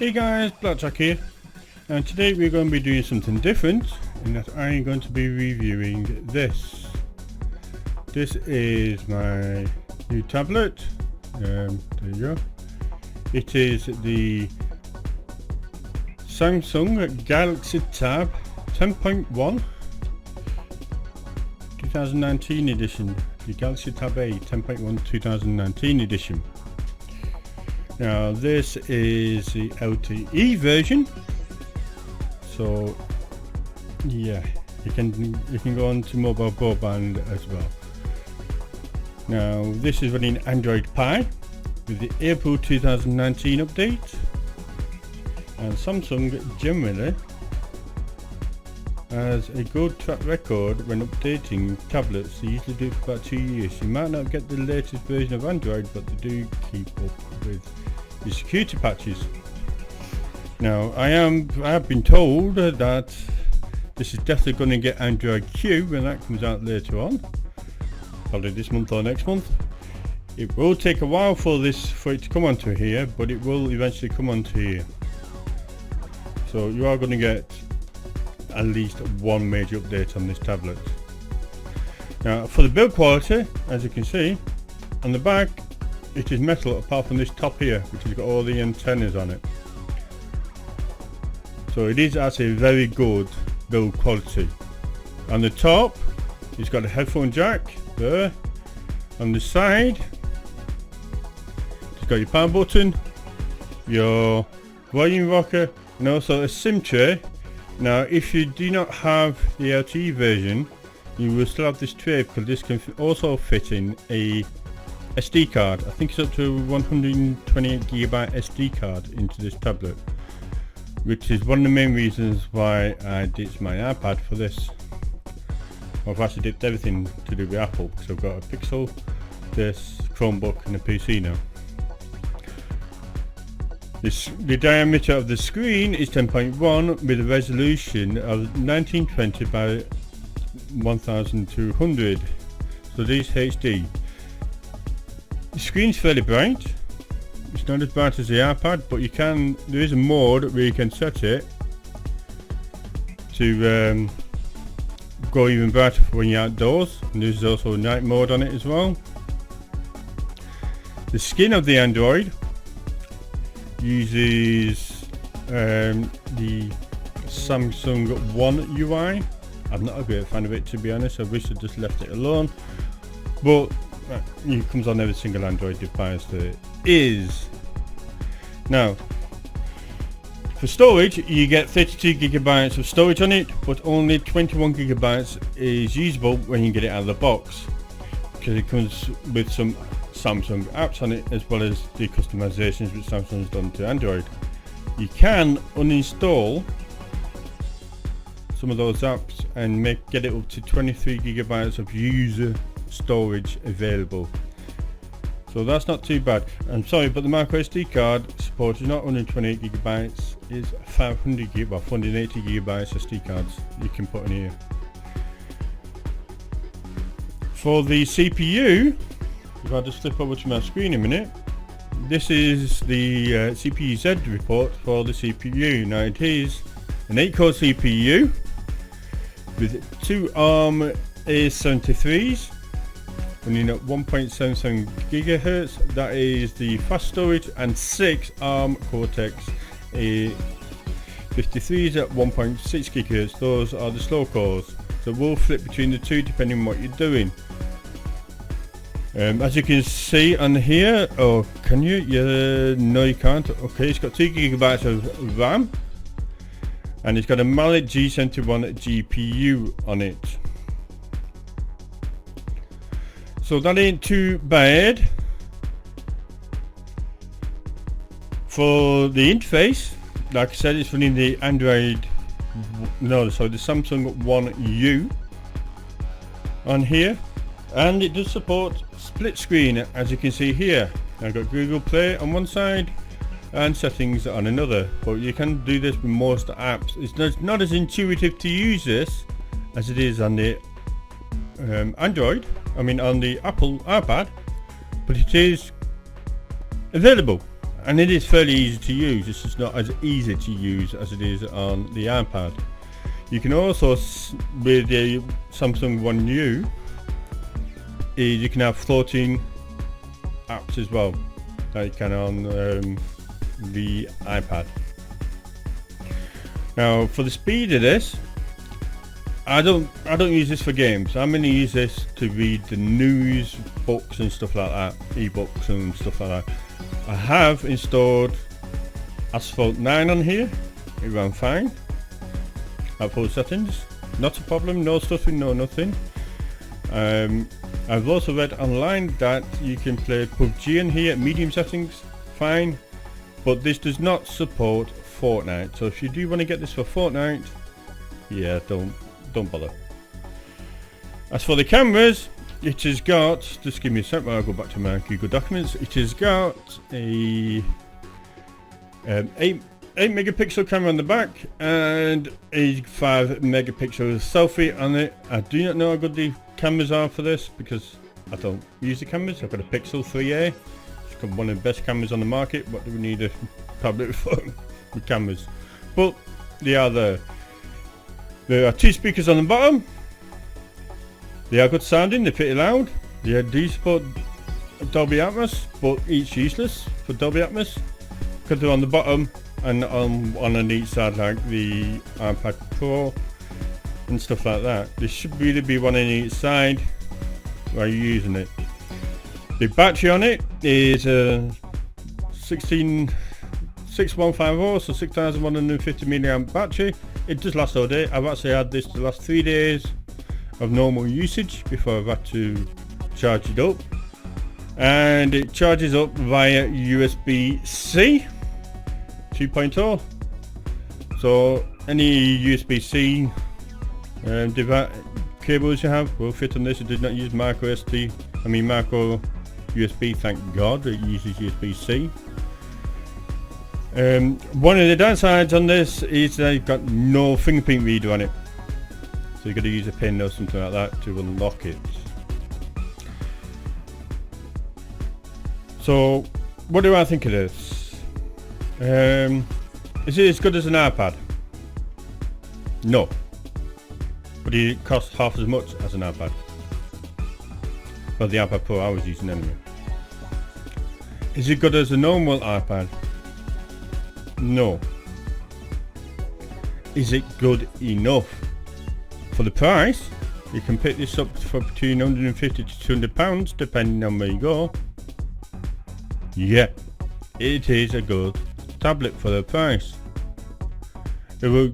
Hey guys, Blackjack here, and today we're going to be doing something different in that I'm going to be reviewing this. This is my new tablet. There you go. It is the Samsung Galaxy Tab 10.1 2019 edition. The Galaxy Tab A 10.1 2019 edition. Now this is the LTE version, so yeah, you can go on to mobile broadband as well. Now this is running Android Pie with the April 2019 update, and Samsung generally has a good track record when updating tablets. They usually do it for about 2 years. You might not get the latest version of Android, but they do keep up with the security patches. Now I have been told that this is definitely going to get Android Q when that comes out later on, probably this month or next month. It will take a while for it to come onto here, but it will eventually come onto here. So you are going to get at least one major update on this tablet. Now for the build quality, as you can see on the back, it is metal apart from this top here, which has got all the antennas on it. So it is actually very good build quality. On the top, it's got a headphone jack there. On the side, it's got your power button, your volume rocker, and also a SIM tray. Now if you do not have the LTE version, you will still have this tray, because this can also fit in a SD card. I think it's up to 128GB SD card into this tablet, which is one of the main reasons why I ditched my iPad for this. I've actually ditched everything to do with Apple, because I've got a Pixel, this Chromebook and a PC now. The diameter of the screen is 10.1 with a resolution of 1920 by 1200, so this HD. The screen's fairly bright. It's not as bright as the iPad, but there is a mode where you can set it to go even brighter for when you're outdoors, and there's also a night mode on it as well. The skin of the Android uses the Samsung One UI. I'm not a great fan of it, to be honest. I wish I'd just left it alone, but it comes on every single Android device that is. Now for storage, you get 32GB of storage on it, but only 21GB is usable when you get it out of the box, because it comes with some Samsung apps on it, as well as the customizations which Samsung's done to Android. You can uninstall some of those apps and get it up to 23GB of user storage available, so that's not too bad. I'm sorry, but the micro SD card support is not 128GB, is 500GB or 480GB SD cards you can put in here. For the CPU, if I just flip over to my screen a minute, this is the CPU Z report for the CPU. Now it is an 8-core CPU with 2 ARM A73s running at 1.77 GHz. That is the fast storage, and 6 ARM Cortex A53s at 1.6 GHz. Those are the slow cores. So we'll flip between the two depending on what you're doing. As you can see on here, oh, can you? Yeah, no you can't. Okay, it's got 2GB of RAM, and it's got a Mali G71 GPU on it. So that ain't too bad. For the interface, like I said, it's running the the Samsung One U on here, and it does support split screen, as you can see here. I've got Google Play on one side and settings on another, but you can do this with most apps. It's not as intuitive to use this as it is on the on the Apple iPad, but it is available. and it is fairly easy to use. It's just not as easy to use as it is on the iPad. You can also, with the Samsung One U, you can have floating apps as well, like you can on the iPad. Now, for the speed of this, I don't use this for games. I'm going to use this to read the news, books and stuff like that, ebooks and stuff like that. I have installed Asphalt 9 on here. It ran fine. At full settings, not a problem, no stuffing, no nothing. I've also read online that you can play PUBG in here at medium settings, fine. But this does not support Fortnite. So if you do want to get this for Fortnite, yeah, don't bother. As for the cameras, it has got, just give me a sec while I go back to my Google Documents. It has got a 8 megapixel camera on the back and a 5 megapixel selfie on it. I do not know how good the cameras are for this because I don't use the cameras. I've got a Pixel 3a. It's got one of the best cameras on the market. What do we need a tablet for with cameras? But they are there. There are 2 speakers on the bottom. They are good sounding, they're pretty loud. They do support Dolby Atmos, but it's useless for Dolby Atmos because they're on the bottom and on each side, like the iPad Pro and stuff like that. There should really be one on each side while you're using it. The battery on it is a 6150, so 6150 milliamp battery. It does last all day. I've actually had this the last 3 days of normal usage before I've had to charge it up, and it charges up via USB-C 2.0. So any USB-C cables you have will fit on this. It did not use micro USB, thank God. It uses USB-C. One of the downsides on this is that you've got no fingerprint reader on it. So you've got to use a pin or something like that to unlock it. So what do I think of this? Is it as good as an iPad? No. But it costs half as much as an iPad. Well, the iPad Pro I was using anyway. Is it good as a normal iPad? No. Is it good enough? For the price, you can pick this up for between 150 to 200 pounds depending on where you go. Yeah, it is a good tablet for the price. It will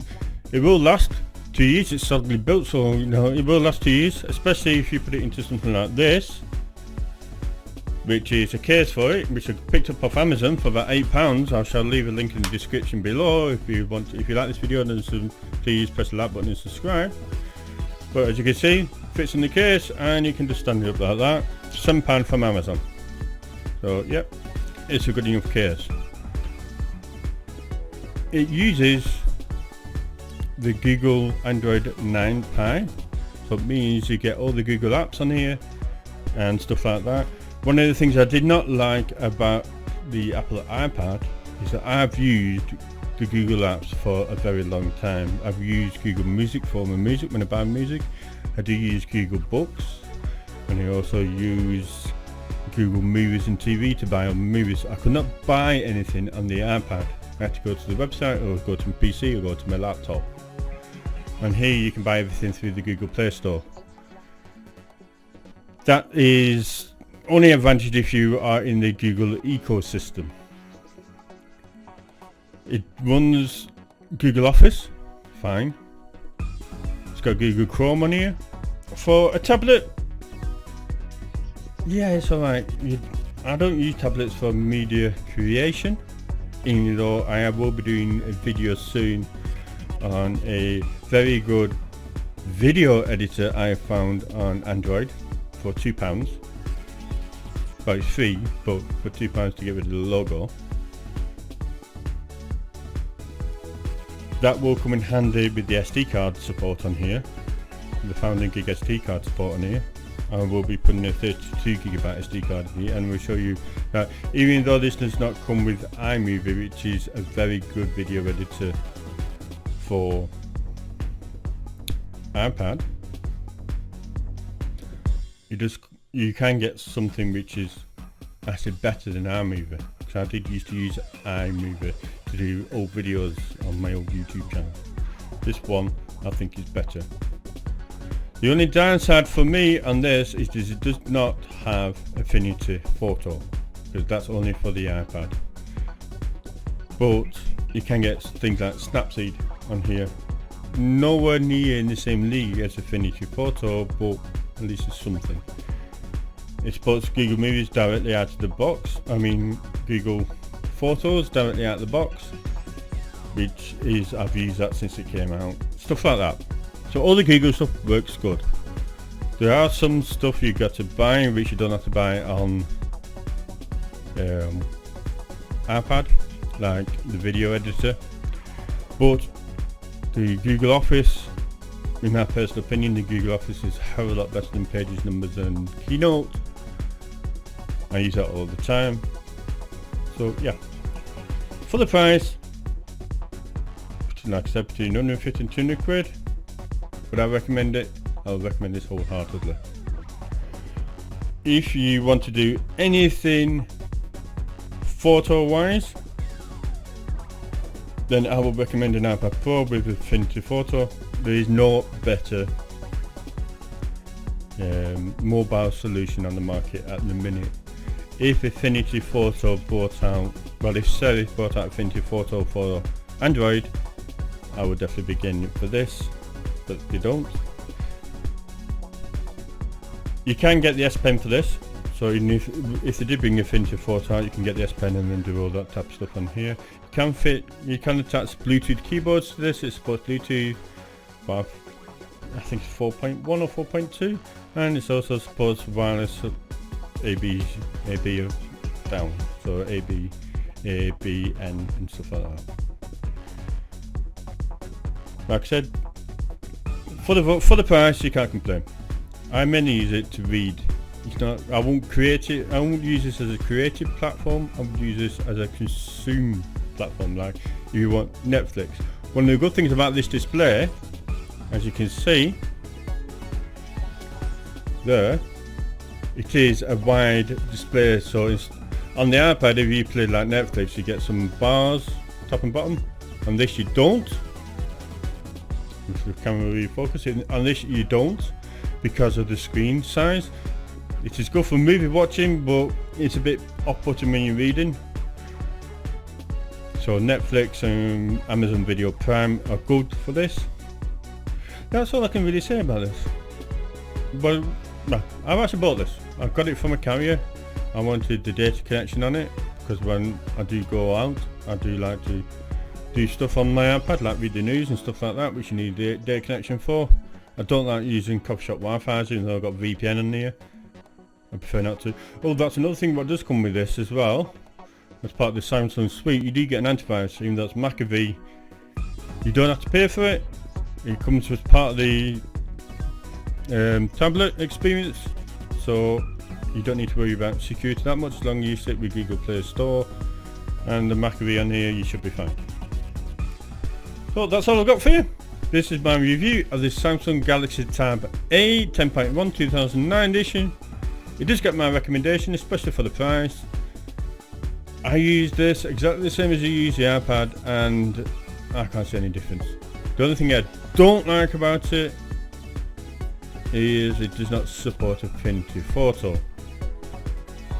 last 2 years. It's solidly built, so you know it will last 2 years, especially if you put it into something like this, which is a case for it, which I picked up off Amazon for about £8. I shall leave a link in the description below if you want to, if you like this video, then please press the like button and subscribe. But as you can see, fits in the case and you can just stand it up like that. £7 from Amazon. So yep, it's a good enough case. It uses the Google Android 9 Pie, so it means you get all the Google apps on here and stuff like that. One of the things I did not like about the Apple iPad is that I've used the Google apps for a very long time. I've used Google Music for my music when I buy music. I do use Google Books, and I also use Google Movies and TV to buy movies. I could not buy anything on the iPad. I had to go to the website or go to my PC or go to my laptop. And here you can buy everything through the Google Play Store. That is only advantage if you are in the Google ecosystem. It runs Google Office, fine. It's got Google Chrome on here. For a tablet, yeah, it's alright. I don't use tablets for media creation, even though I will be doing a video soon on a very good video editor I found on Android for £2. Well, it's free, but for £2 to get rid of the logo. That will come in handy with the SD card support on here, the Founding Gig SD card support on here, I will be putting a 32GB SD card in here, and we'll show you that even though this does not come with iMovie, which is a very good video editor for iPad, you can get something which is actually better than iMovie. So I did used to use iMovie to do old videos on my old YouTube channel. This one I think is better. The only downside for me on this is it does not have Affinity Photo, because that's only for the iPad. But you can get things like Snapseed on here. Nowhere near in the same league as Affinity Photo, but at least it's something. It supports Google Movies directly out of the box. I mean Google Photos directly out of the box, which is, I've used that since it came out. Stuff like that. So all the Google stuff works good. There are some stuff you got to buy which you don't have to buy on iPad, like the video editor. But the Google Office, in my personal opinion, the Google Office is a hell of a lot better than Pages, Numbers and Keynote. I use that all the time. So yeah, for the price, like I said, between 150 and 200 quid. Would I recommend it? I'll recommend this wholeheartedly. If you want to do anything photo wise, then I would recommend an iPad Pro with Affinity Photo. There is no better mobile solution on the market at the minute. If Affinity Photo brought out, well, if Surface brought out Affinity Photo for Android, I would definitely be getting it for this, but they don't. You can get the S Pen for this, so even if they did bring Affinity Photo out, you can get the S Pen and then do all that type of stuff on here. You can attach Bluetooth keyboards to this. It supports Bluetooth, but I think it's 4.1 or 4.2, and it also supports wireless AB down, so AB, and stuff like that. Like I said, for the price, you can't complain. I mainly use it to read. It's not. I won't use this as a creative platform. I would use this as a consume platform. Like if you want Netflix. One of the good things about this display, as you can see there, it is a wide display. So it's on the iPad. If you play like Netflix, you get some bars top and bottom. On this, you don't. If the camera refocusing, on this you don't, because of the screen size. It is good for movie watching, but it's a bit off-putting when you're reading. So Netflix and Amazon Video Prime are good for this. That's all I can really say about this. But no, I've actually bought this. I got it from a carrier. I wanted the data connection on it, because when I do go out, I do like to do stuff on my iPad, like read the news and stuff like that, which you need a data connection for. I don't like using coffee shop Wi-Fi, even though I've got VPN in there. I prefer not to. Oh, that's another thing what does come with this as well. As part of the Samsung suite, you do get an antivirus, even though it's McAfee. You don't have to pay for it. It comes as part of the tablet experience, so you don't need to worry about security that much. As long as you sit with Google Play Store and the McAfee on here, you should be fine. So that's all I've got for you. This is my review of this Samsung Galaxy Tab A 10.1 2009 edition. It does get my recommendation, especially for the price. I use this exactly the same as you use the iPad, and I can't see any difference. The only thing I don't like about it is it does not support Affinity Photo.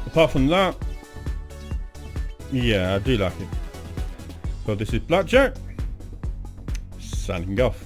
Apart from that, yeah, I do like it. So this is Blackjack, signing off.